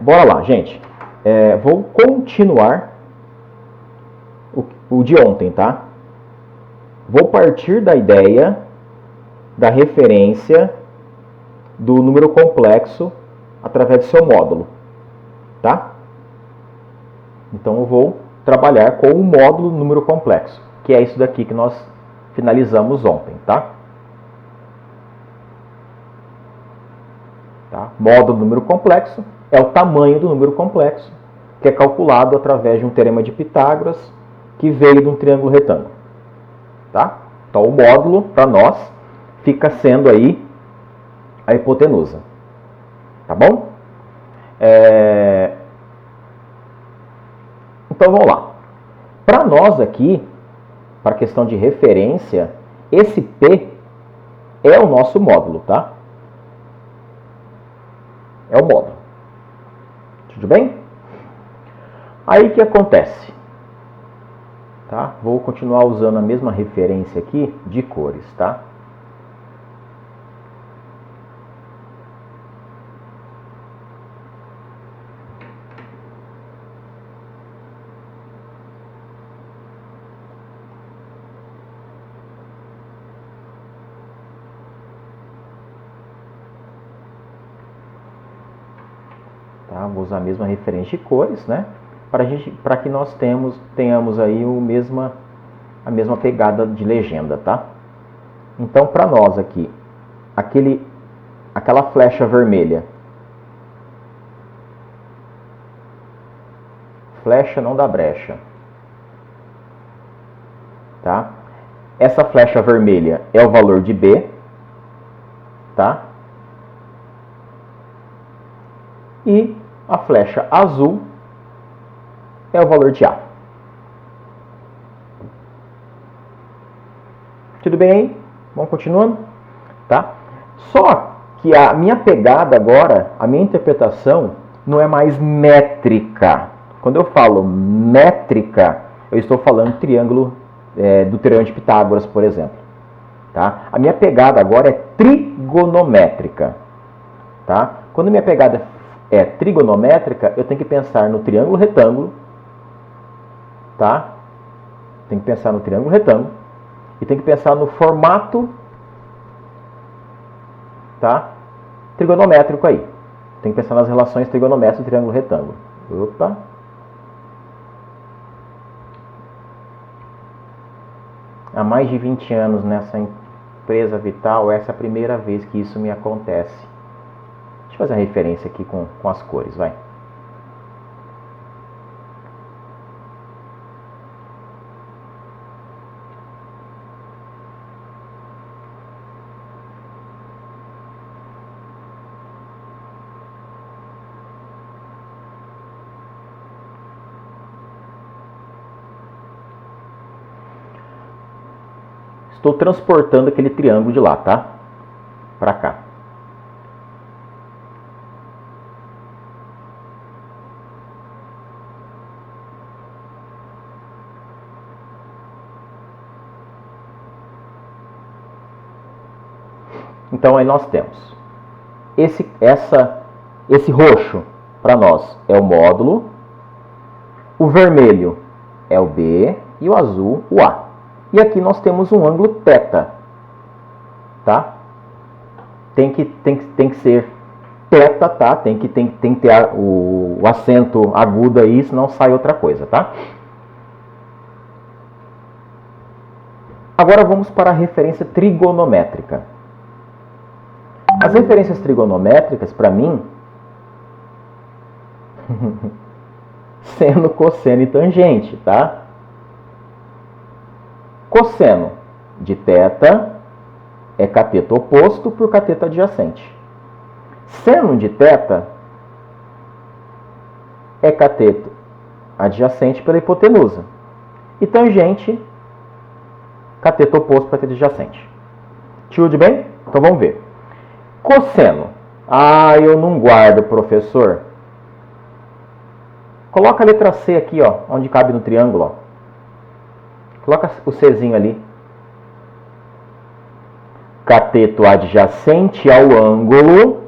Bora lá, gente. Vou continuar o de ontem, tá? Vou partir da ideia da referência do número complexo através do seu módulo, tá? Então eu vou trabalhar com o módulo número complexo, que é isso daqui que nós finalizamos ontem, tá? Módulo número complexo é o tamanho do número complexo, que é calculado através de um teorema de Pitágoras que veio de um triângulo retângulo, tá? Então o módulo, para nós, fica sendo aí a hipotenusa, tá bom? Então vamos lá. Para nós aqui, para a questão de referência, esse P é o nosso módulo, tá? É o módulo. Tudo bem? Aí o que acontece? Tá? Vou continuar usando a mesma referência aqui de cores, tá? Vou usar a mesma referência de cores, né? Para que nós tenhamos aí a mesma pegada de legenda, tá? Então, para nós aqui, aquela flecha vermelha. Flecha não dá brecha. Tá? Essa flecha vermelha é o valor de B, tá? E a flecha azul é o valor de A. Tudo bem aí? Vamos continuando? Tá? Só que a minha pegada agora, a minha interpretação, não é mais métrica. Quando eu falo métrica, eu estou falando do triângulo de Pitágoras, por exemplo. Tá? A minha pegada agora é trigonométrica. Tá? Quando minha pegada é trigonométrica, eu tenho que pensar no triângulo retângulo, tá? Tem que pensar no triângulo retângulo e tem que pensar no formato, tá? Trigonométrico aí. Tem que pensar nas relações trigonométricas do triângulo retângulo. Opa. Há mais de 20 anos nessa empresa Vital, essa é a primeira vez que isso me acontece. Deixa eu fazer uma referência aqui com as cores, vai. Estou transportando aquele triângulo de lá, tá? Para cá. Então aí nós temos esse roxo para nós é o módulo, o vermelho é o B e o azul o A. E aqui nós temos um ângulo θ, tá? Tem que ser θ, tá? Tem que ter o acento agudo aí, senão sai outra coisa, tá? Agora vamos para a referência trigonométrica. As referências trigonométricas, para mim, seno, cosseno e tangente, tá? Cosseno de θ é cateto oposto por cateto adjacente. Seno de θ é cateto adjacente pela hipotenusa. E tangente, cateto oposto por cateto adjacente. Tudo bem? Então vamos ver. Cosseno. Eu não guardo, professor. Coloca a letra C aqui, ó, onde cabe no triângulo, ó. Coloca o Czinho ali. Cateto adjacente ao ângulo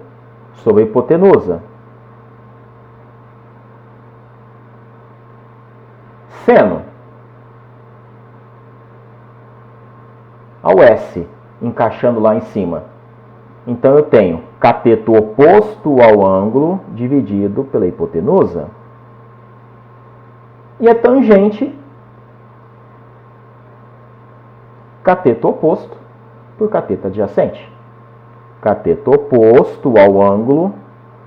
sobre a hipotenusa. Seno ao S, encaixando lá em cima. Então eu tenho cateto oposto ao ângulo dividido pela hipotenusa. E a tangente, cateto oposto por cateto adjacente. Cateto oposto ao ângulo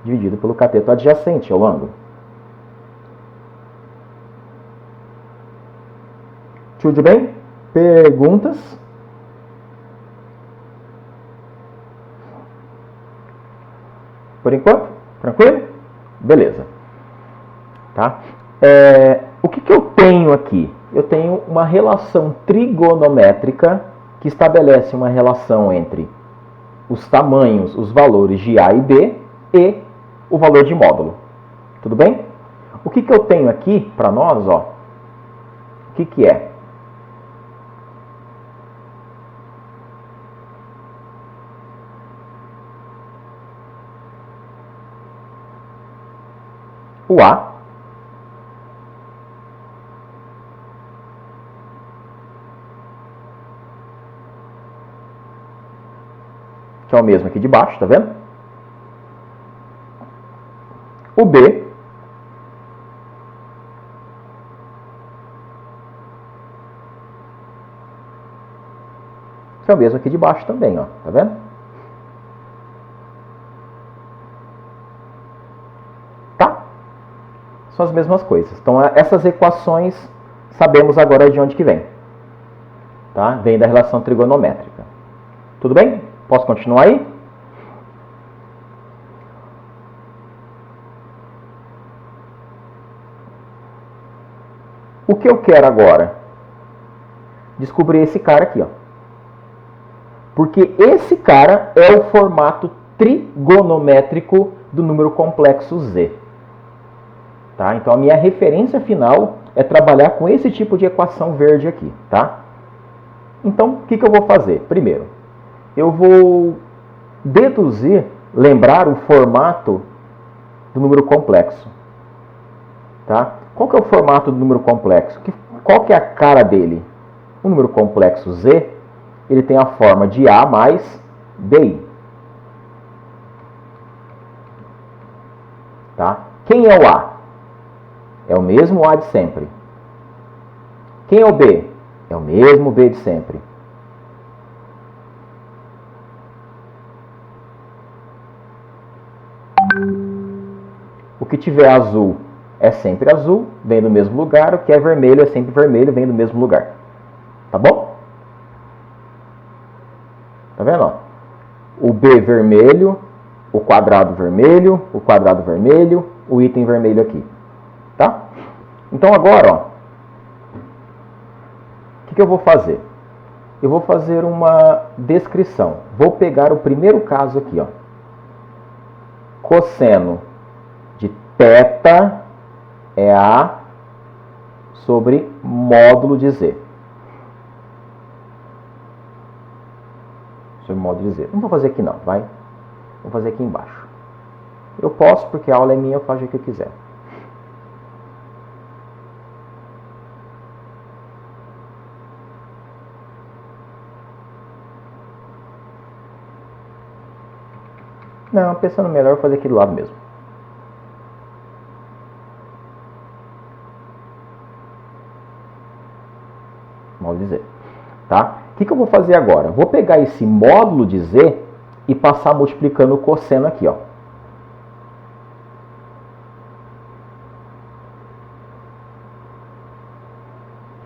dividido pelo cateto adjacente ao ângulo. Tudo bem? Perguntas? Por enquanto? Tranquilo? Beleza. Tá? O que eu tenho aqui? Eu tenho uma relação trigonométrica que estabelece uma relação entre os tamanhos, os valores de A e B e o valor de módulo. Tudo bem? O que eu tenho aqui para nós, ó? O que é? O A que é o mesmo aqui de baixo, tá vendo? O B que é o mesmo aqui de baixo também, ó, tá vendo? Tá? São as mesmas coisas. Então, essas equações, sabemos agora de onde que vem. Tá? Vem da relação trigonométrica. Tudo bem? Posso continuar aí? O que eu quero agora? Descobrir esse cara aqui, ó. Porque esse cara é o formato trigonométrico do número complexo Z. Tá? Então, a minha referência final é trabalhar com esse tipo de equação verde aqui. Tá? Então, o que eu vou fazer? Primeiro, eu vou deduzir, lembrar o formato do número complexo. Tá? Qual que é o formato do número complexo? Qual que é a cara dele? O número complexo Z, ele tem a forma de A mais BI. Tá? Quem é o A? É o mesmo A de sempre. Quem é o B? É o mesmo B de sempre. O que tiver azul é sempre azul, vem do mesmo lugar. O que é vermelho é sempre vermelho, vem do mesmo lugar. Tá bom? Tá vendo? Ó? O B vermelho, o quadrado vermelho, o item vermelho aqui. Tá? Então agora, ó, o que eu vou fazer? Eu vou fazer uma descrição. Vou pegar o primeiro caso aqui, ó. Cosseno de θ é A sobre módulo de Z. Sobre módulo de Z. Não vou fazer aqui não, vai? Vou fazer aqui embaixo. Eu posso, porque a aula é minha, eu faço o que eu quiser. Não, pensando melhor, eu vou fazer aqui do lado mesmo. Módulo de Z. Tá? O que eu vou fazer agora? Vou pegar esse módulo de Z e passar multiplicando o cosseno aqui, ó.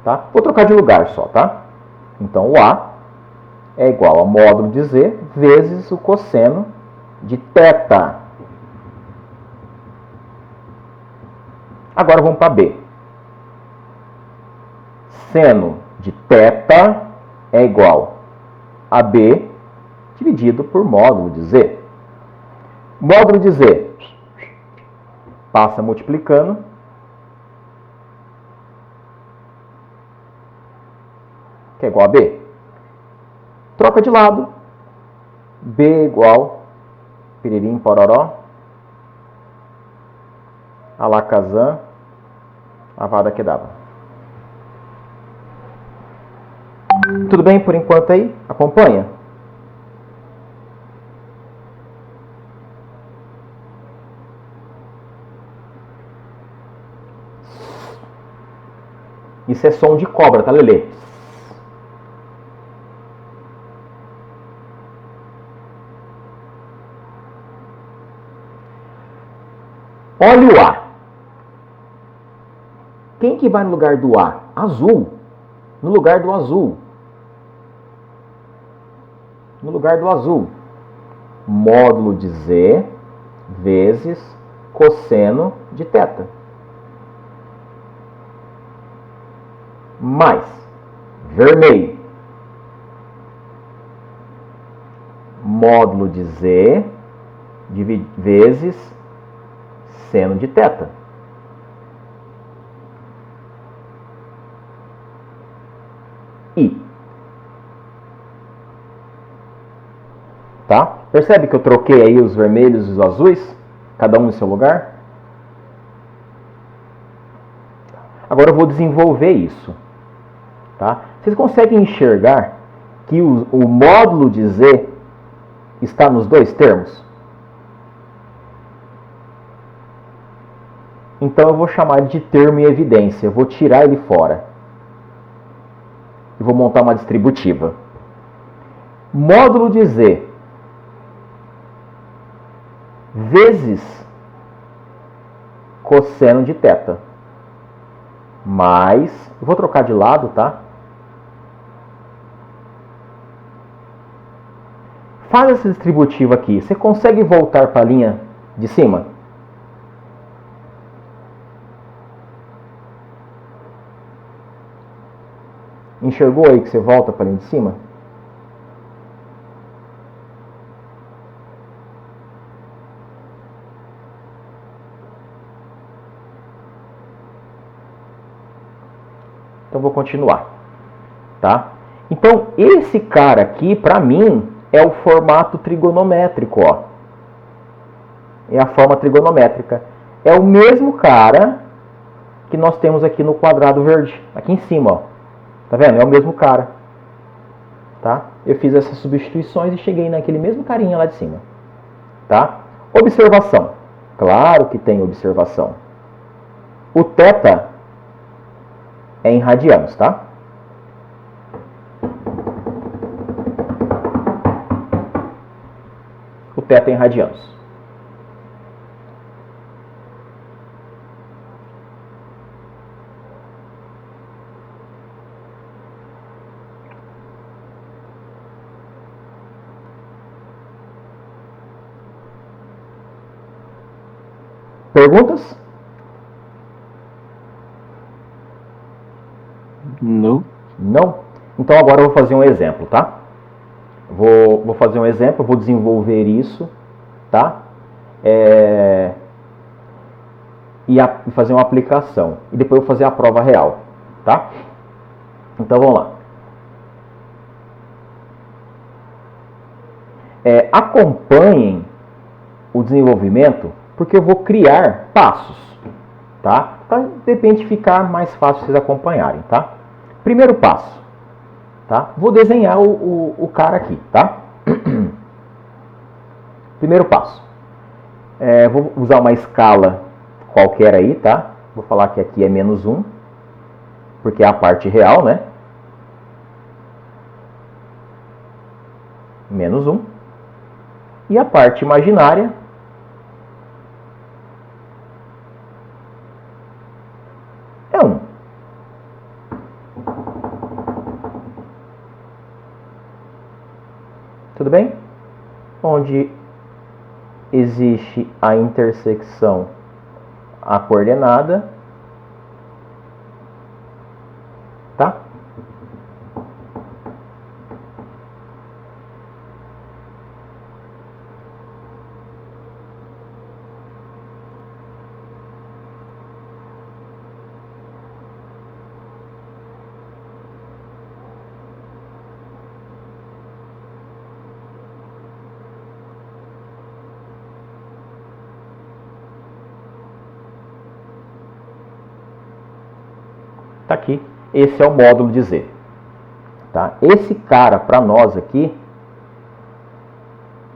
Tá? Vou trocar de lugar só, tá? Então, o A é igual a módulo de Z vezes o cosseno de θ. Agora vamos para B. Seno de θ é igual a B dividido por módulo de Z. Módulo de Z passa multiplicando. Que é igual a B. Troca de lado. B igual piririm pororó, alakazam, avada kedavra. Tudo bem por enquanto aí? Acompanha? Isso é som de cobra, tá, Lelê? Olha o A. Quem que vai no lugar do A? Azul. No lugar do azul. No lugar do azul. Módulo de Z vezes cosseno de θ. Mais vermelho. Módulo de Z vezes seno de θ. I. Tá? Percebe que eu troquei aí os vermelhos e os azuis? Cada um em seu lugar? Agora eu vou desenvolver isso. Tá? Vocês conseguem enxergar que o módulo de Z está nos dois termos? Então eu vou chamar ele de termo em evidência. Eu vou tirar ele fora. E vou montar uma distributiva. Módulo de Z vezes cosseno de θ. Mais, eu vou trocar de lado, tá? Faz essa distributiva aqui. Você consegue voltar para a linha de cima? Enxergou aí que você volta para a linha de cima? Então vou continuar, tá? Então esse cara aqui, para mim, é o formato trigonométrico, ó. É a forma trigonométrica. É o mesmo cara que nós temos aqui no quadrado verde, aqui em cima, ó. Tá vendo? É o mesmo cara. Tá? Eu fiz essas substituições e cheguei naquele mesmo carinha lá de cima. Tá? Observação. Claro que tem observação. O θ é em radianos, tá? O θ é em radianos. Perguntas? Não. Não? Então agora eu vou fazer um exemplo, tá? Vou fazer um exemplo, vou desenvolver isso, tá? E fazer uma aplicação. E depois eu vou fazer a prova real, tá? Então vamos lá. Acompanhem o desenvolvimento, porque eu vou criar passos, tá? Para de repente ficar mais fácil vocês acompanharem, tá? Primeiro passo, tá? Vou desenhar o cara aqui, tá? Primeiro passo. Vou usar uma escala qualquer aí, tá? Vou falar que aqui é menos 1, porque é a parte real, né? Menos 1. E a parte imaginária é 1. Tudo bem? Onde existe a intersecção, a coordenada, tá? Tá aqui. Esse é o módulo de Z. Tá? Esse cara, para nós aqui,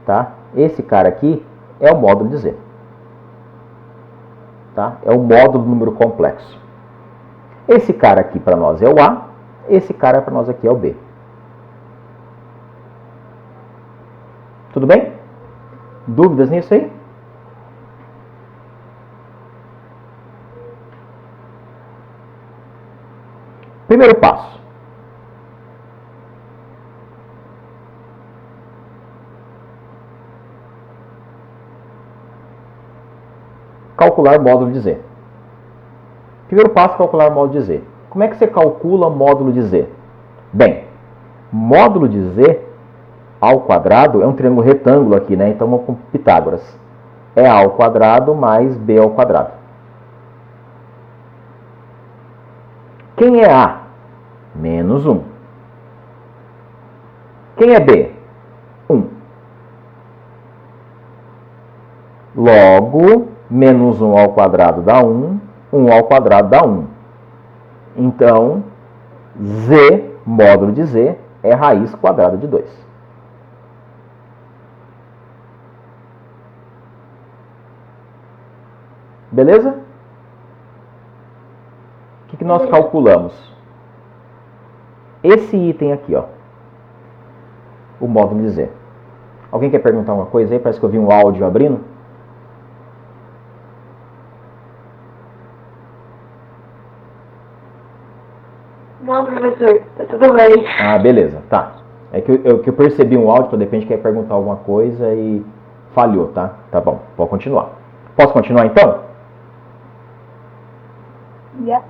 tá? Esse cara aqui é o módulo de Z. Tá? É o módulo do número complexo. Esse cara aqui para nós é o A, esse cara para nós aqui é o B. Tudo bem? Dúvidas nisso aí? Primeiro passo. Calcular módulo de Z. Primeiro passo, calcular módulo de Z. Como é que você calcula módulo de Z? Bem, módulo de Z ao quadrado é um triângulo retângulo aqui, né? Então vamos com Pitágoras. É A ao quadrado mais B ao quadrado. Quem é A? Menos 1. Quem é B? 1. Logo, menos 1 ao quadrado dá 1, 1 ao quadrado dá 1. Então, Z, módulo de Z, é raiz quadrada de 2. Beleza? O que nós calculamos? Esse item aqui, ó. O módulo de Z. Alguém quer perguntar uma coisa aí? Parece que eu vi um áudio abrindo. Não, professor, tá tudo bem. Ah, beleza, tá. É que eu percebi um áudio, então de repente quer perguntar alguma coisa e falhou, tá? Tá bom, pode continuar. Posso continuar então? Yeah.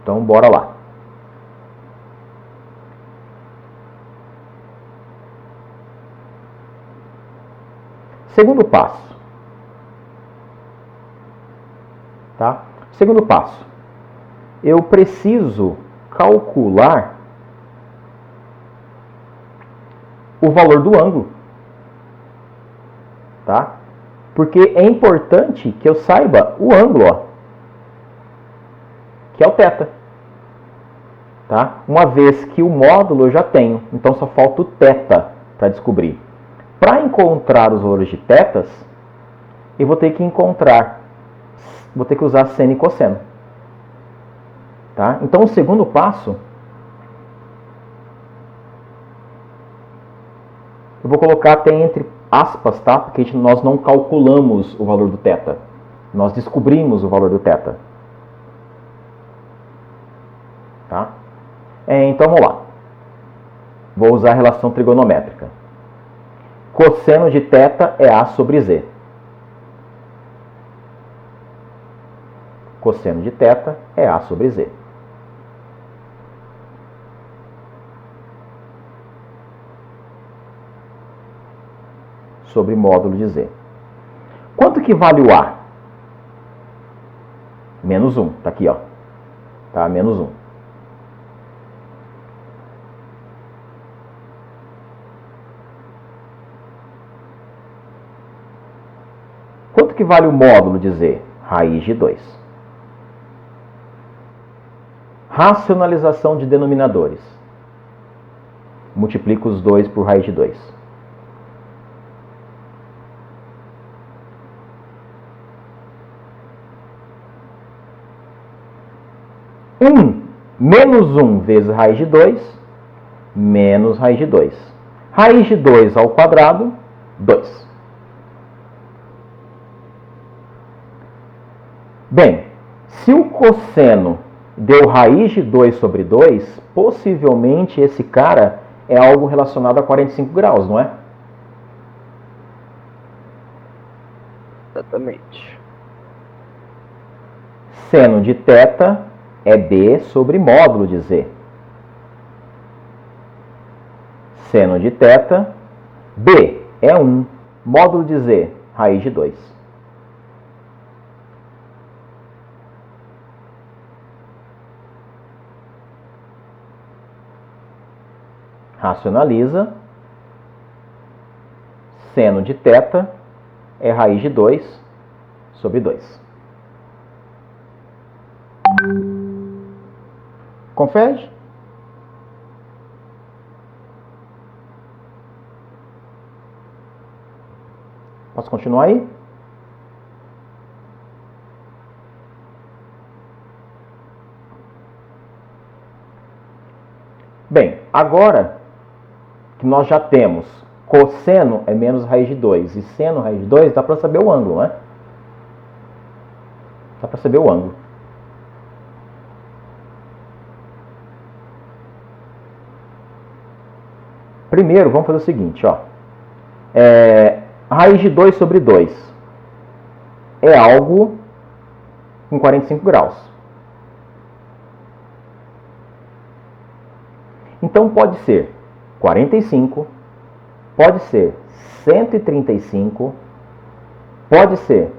Então, bora lá. Segundo passo. Tá? Segundo passo. Eu preciso calcular o valor do ângulo. Tá? Porque é importante que eu saiba o ângulo, ó, que é o θ. Tá? Uma vez que o módulo eu já tenho, então só falta o θ para descobrir. Para encontrar os valores de θ, eu vou ter que usar seno e cosseno. Tá? Então o segundo passo, eu vou colocar até entre aspas, tá? Porque nós não calculamos o valor do θ. Nós descobrimos o valor do θ. Tá? Então vamos lá. Vou usar a relação trigonométrica. Cosseno de θ é A sobre Z. Cosseno de θ é A sobre Z. Sobre módulo de Z. Quanto que vale o A? Menos 1. Tá aqui, ó. Tá? Menos 1. Quanto que vale o módulo de Z? Raiz de 2. Racionalização de denominadores. Multiplico os 2 por raiz de 2. Menos 1 vezes raiz de 2, menos raiz de 2. Raiz de 2 ao quadrado, 2. Bem, se o cosseno deu raiz de 2 sobre 2, possivelmente esse cara é algo relacionado a 45 graus, não é? Exatamente. Seno de θ é B sobre módulo de Z. Seno de θ, B é 1, módulo de Z, raiz de 2. Racionaliza. Seno de θ é raiz de 2 sobre 2. Confere? Posso continuar aí? Bem, agora que nós já temos cosseno é menos raiz de 2 e seno raiz de 2, dá para saber o ângulo, né? Dá para saber o ângulo. Primeiro, vamos fazer o seguinte, ó. Raiz de 2 sobre 2 é algo com 45 graus. Então pode ser 45, pode ser 135, pode ser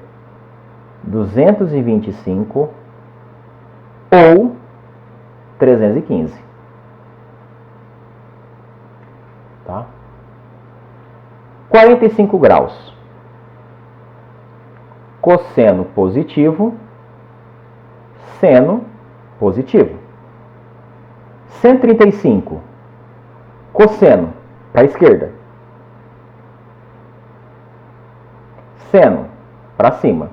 225 ou 315. Tá? 45 graus. Cosseno positivo, seno positivo. 135, cosseno para a esquerda, seno para cima.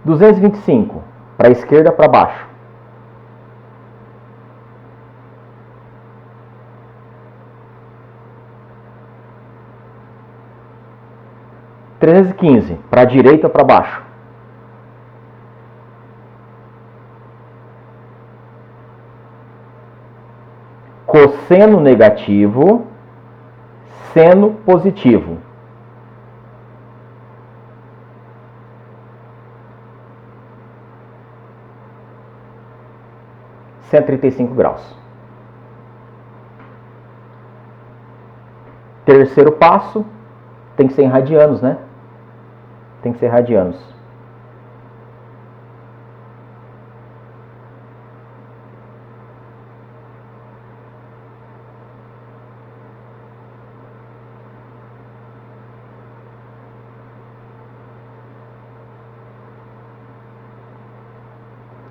225, para a esquerda, para baixo. 315, para a direita, para baixo. Cosseno negativo, seno positivo. R$ 135 graus. Terceiro passo, tem que ser em radianos, né? Tem que ser radianos.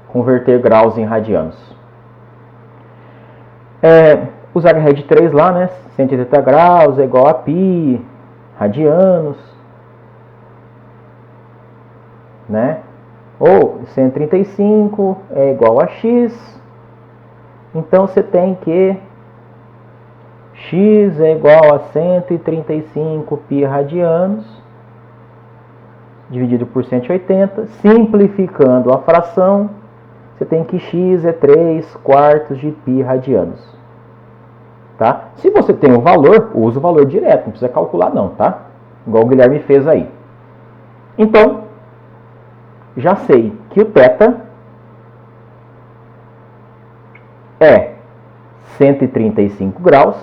Converter graus em radianos. Usar a regra de 3 lá, né? 180 graus é igual a π, radianos, né? Ou 135 é igual a x. Então você tem que x é igual a 135 π radianos dividido por 180. Simplificando a fração, você tem que x é 3/4 de π radianos. Tá? Se você tem um valor, usa o valor direto, não precisa calcular não, tá? Igual o Guilherme fez aí. Então, já sei que o θ é 135 graus,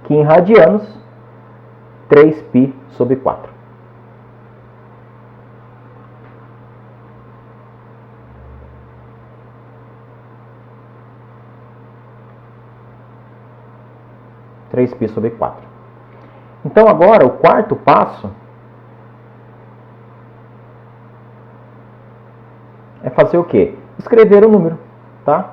que em radianos, 3π sobre 4. π sobre 4. Então agora o quarto passo é fazer o quê? Escrever o número, tá?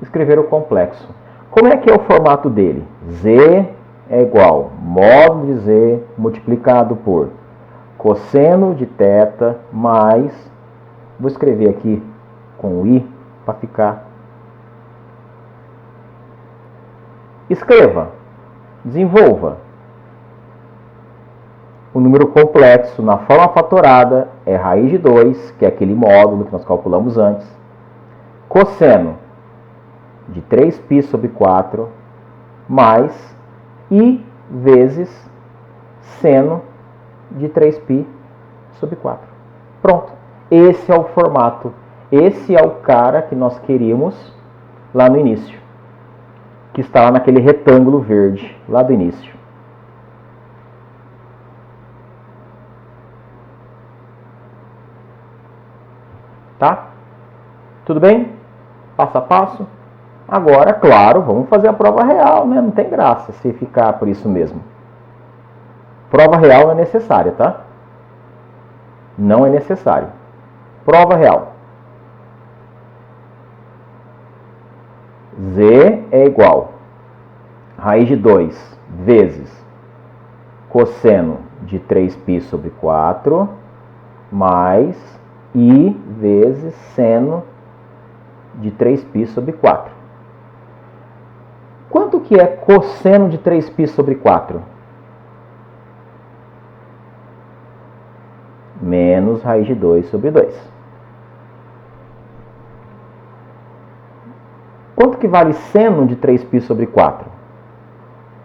Escrever o complexo. Como é que é o formato dele? Z é igual módulo de Z multiplicado por cosseno de θ mais, vou escrever aqui com o i para ficar. Escreva, desenvolva. O número complexo na forma fatorada é raiz de 2, que é aquele módulo que nós calculamos antes, cosseno de 3π sobre 4 mais i vezes seno de 3π sobre 4. Pronto. Esse é o formato. Esse é o cara que nós queríamos lá no início. Que está lá naquele retângulo verde, lá do início. Tá? Tudo bem? Passo a passo. Agora, claro, vamos fazer a prova real, né? Não tem graça se ficar por isso mesmo. Prova real não é necessária, tá? Não é necessário. Prova real. Z é igual raiz de 2 vezes cosseno de 3π sobre 4 mais I vezes seno de 3π sobre 4. Quanto que é cosseno de 3π sobre 4? Menos raiz de 2 sobre 2. Quanto que vale seno de 3π sobre 4?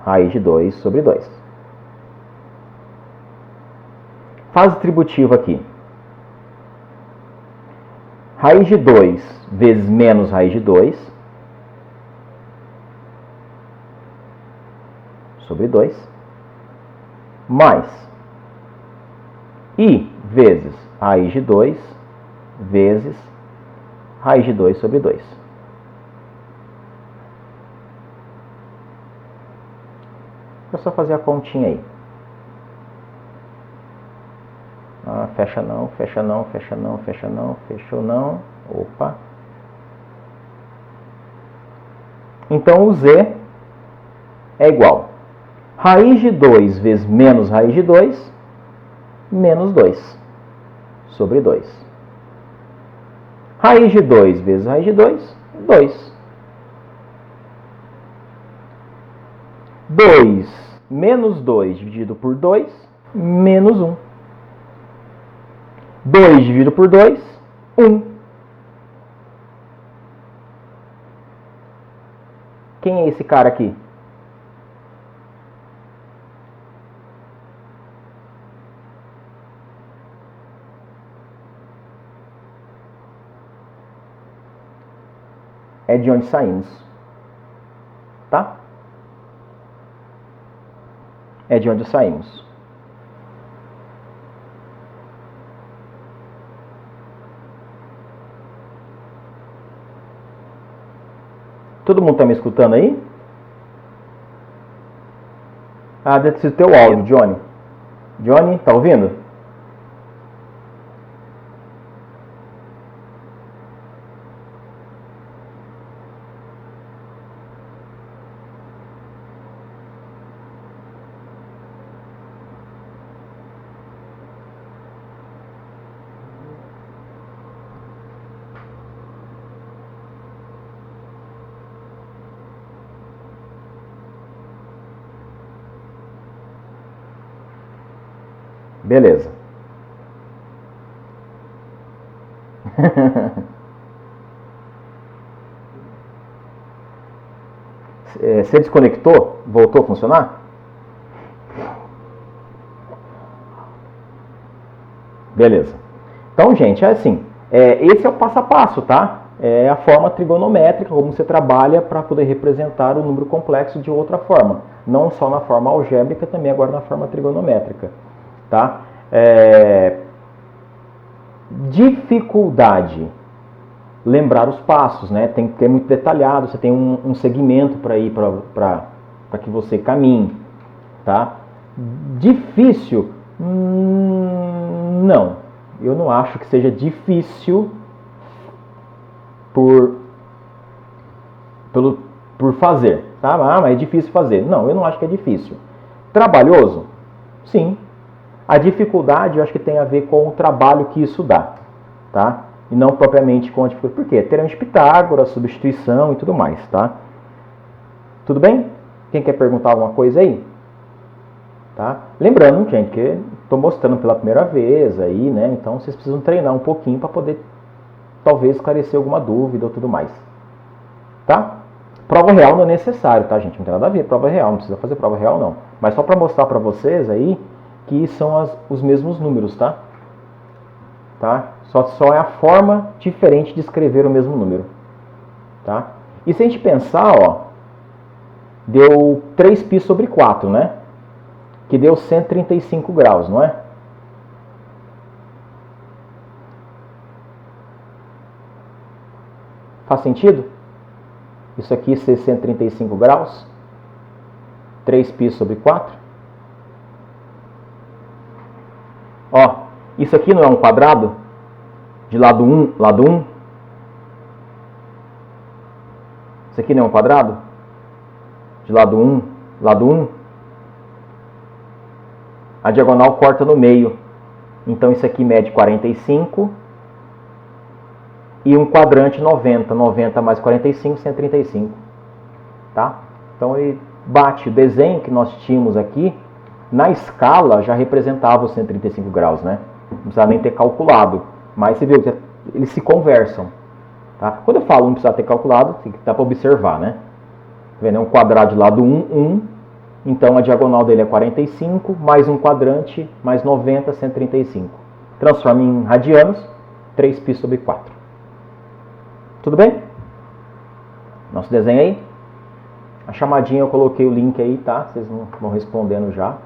Raiz de 2 sobre 2. Fase distributiva aqui. Raiz de 2 vezes menos raiz de 2 sobre 2 mais I vezes raiz de 2 vezes raiz de 2 sobre 2. É só fazer a continha aí. Ah, fecha não, fecha não, fecha não, fecha não, fechou não. Opa. Então o Z é igual raiz de 2 vezes menos raiz de 2 menos 2 sobre 2. Raiz de 2 vezes raiz de 2, 2. 2 menos 2 dividido por 2, menos 1. 2 dividido por 2, 1. Quem é esse cara aqui? É de onde saímos. Tá? É de onde saímos. Todo mundo está me escutando aí? Ah, deve ser o teu áudio, Johnny. Johnny, tá ouvindo? Beleza. Você desconectou? Voltou a funcionar? Beleza. Então, gente, é assim. Esse é o passo a passo, tá? É a forma trigonométrica, como você trabalha para poder representar o número complexo de outra forma. Não só na forma algébrica, também agora na forma trigonométrica. Tá? Dificuldade. Lembrar os passos, né? Tem que ter muito detalhado. Você tem um segmento para ir para que você caminhe. Tá? Difícil? Não. Eu não acho que seja difícil por fazer. Tá? Ah, mas é difícil fazer. Não, eu não acho que é difícil. Trabalhoso? Sim. A dificuldade, eu acho que tem a ver com o trabalho que isso dá, tá? E não propriamente com a dificuldade. Por quê? Teorema de Pitágoras, substituição e tudo mais, tá? Tudo bem? Quem quer perguntar alguma coisa aí? Tá? Lembrando, gente, que estou mostrando pela primeira vez aí, né? Então, vocês precisam treinar um pouquinho para poder, talvez, esclarecer alguma dúvida ou tudo mais. Tá? Prova real não é necessário, tá, gente? Não tem nada a ver prova real, não precisa fazer prova real, não. Mas só para mostrar para vocês aí que são os mesmos números, tá? Só é a forma diferente de escrever o mesmo número, tá? E se a gente pensar, ó, deu 3π sobre 4, né? Que deu 135 graus, não é? Faz sentido? Isso aqui ser 135 graus? 3π sobre 4? Ó, isso aqui não é um quadrado? De lado 1, lado 1? Isso aqui não é um quadrado? De lado 1, lado 1. A diagonal corta no meio. Então isso aqui mede 45 e um quadrante 90. 90 mais 45, 135. Tá? Então ele bate o desenho que nós tínhamos aqui. Na escala já representava os 135 graus, né? Não precisa nem ter calculado. Mas você viu que eles se conversam. Tá? Quando eu falo não precisa ter calculado, dá para observar, né? Tá vendo? É um quadrado de lado 1, 1. Então a diagonal dele é 45, mais um quadrante, mais 90, 135. Transforma em radianos, 3π sobre 4. Tudo bem? Nosso desenho aí? A chamadinha eu coloquei o link aí, tá? Vocês vão respondendo já.